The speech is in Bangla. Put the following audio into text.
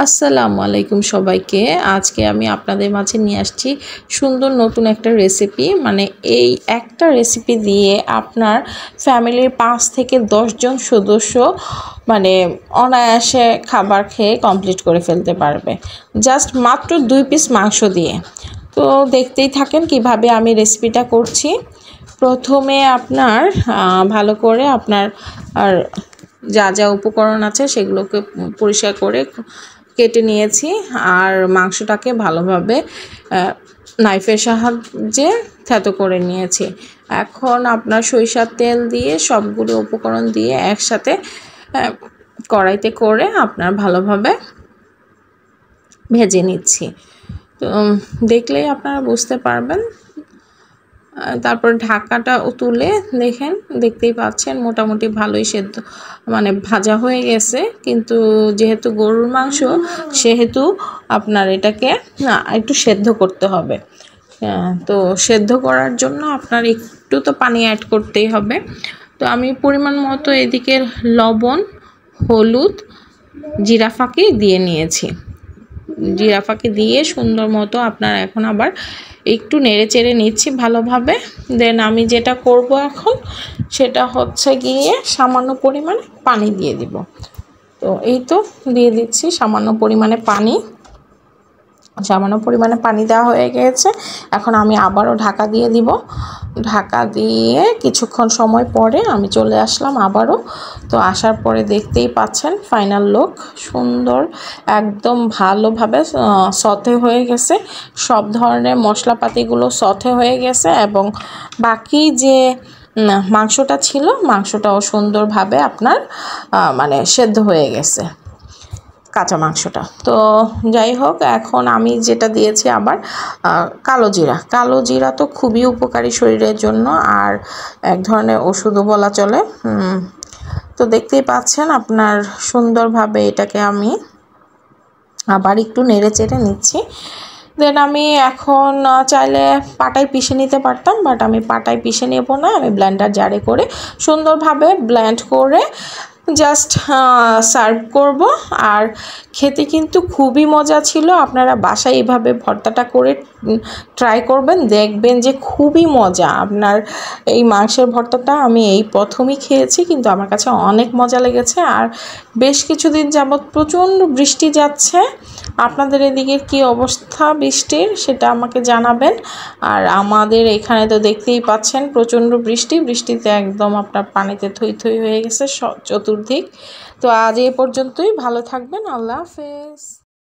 আসসালামু আলাইকুম সবাইকে। আজকে আমি আপনাদের মাঝে নিয়ে আসছি সুন্দর নতুন একটা রেসিপি। মানে এই একটা রেসিপি দিয়ে আপনার ফ্যামিলির 5 থেকে 10 জন সদস্য মানে অনায়াসে খাবার খেয়ে কমপ্লিট করে ফেলতে পারবে, জাস্ট মাত্র 2 পিস মাংস দিয়ে। তো দেখতেই থাকেন কিভাবে আমি রেসিপিটা করছি। প্রথমে আপনার ভালো করে আপনার আর যা যা উপকরণ আছে সেগুলোকে পরিষ্কার করে কেটে নিয়েছি, আর মাংসটাকে ভালোভাবে নাইফের সাহায্যে থেতো করে নিয়েছি। এখন আপনার সরিষার তেল দিয়ে সবগুলো উপকরণ দিয়ে একসাথে কড়াইতে করে আপনার ভালোভাবে ভেজে নিচ্ছি। তো দেখলেই আপনারা বুঝতে পারবেন। তারপর ঢাকাটা তুলে দেখতেই পাচ্ছেন মোটামুটি ভালোই সেদ্ধ মানে ভাজা হয়ে গেছে, কিন্তু যেহেতু গরুর মাংস সেহেতু আপনার এটাকে একটু সেদ্ধ করতে হবে। তো সেদ্ধ করার জন্য আপনার একটু তো পানি অ্যাড করতেই হবে। তো আমি পরিমাণ মতো এদিকে লবণ, হলুদ, জিরা ফাঁকি দিয়ে নিয়েছি। জিরা ফাঁকি দিয়ে সুন্দর মতো আপনার এখন আবার একটু নেড়ে চেড়ে নিচ্ছি ভালোভাবে। দেন আমি যেটা করব এখন সেটা হচ্ছে গিয়ে সামান্য পরিমাণে পানি দিয়ে দিব। তো এই তো দিয়ে দিচ্ছি সামান্য পরিমাণে পানি। দেওয়া হয়ে গেছে। এখন আমি আবারও ঢাকা দিয়ে দিব। ঢাকা দিয়ে কিছুক্ষণ সময় পরে আমি চলে আসলাম আবারও। তো আসার পরে দেখতেই পাচ্ছেন ফাইনাল লুক সুন্দর, একদম ভালোভাবে সতে হয়ে গেছে। সব ধরনের মশলাপাতিগুলো সতে হয়ে গেছে এবং বাকি যে মাংসটা ছিল মাংসটাও সুন্দরভাবে আপনার মানে সেদ্ধ হয়ে গেছে, কাঁচা মাংসটা। তো যাই হোক, এখন আমি যেটা দিয়েছি আবার কালো জিরা তো খুবই উপকারী শরীরের জন্য, আর এক ধরনের ওষুধও বলা চলে। তো দেখতেই পাচ্ছেন আপনার সুন্দরভাবে এটাকে আমি আবার একটু নেড়ে চেড়ে নিচ্ছি। দেন আমি এখন চাইলে পাটায় পিষে নিতে পারতাম, বাট আমি পাটায় পিষে নেব না, আমি ব্লেন্ডার জারে করে সুন্দরভাবে ব্লেন্ড করে জাস্ট সার্ভ করব। আর খেতে কিন্তু খুবই মজা ছিল। আপনারা বাসায় এভাবে ভর্তাটা করে ট্রাই করবেন, দেখবেন যে খুবই মজা। আপনার এই মাংসের ভর্তাটা আমি এই প্রথমই খেয়েছি, কিন্তু আমার কাছে অনেক মজা লেগেছে। আর বেশ কিছুদিন যাবৎ প্রচণ্ড বৃষ্টি যাচ্ছে। আপনাদের এদিকে কি অবস্থা বৃষ্টির সেটা আমাকে জানাবেন। আর আমাদের এখানে তো দেখতেই পাচ্ছেন প্রচণ্ড বৃষ্টিতে একদম আপনার পানিতে থই থই হয়ে গেছে চতুর্দিক। তো আজ এই পর্যন্তই, ভালো থাকবেন, আল্লাহ হাফেজ।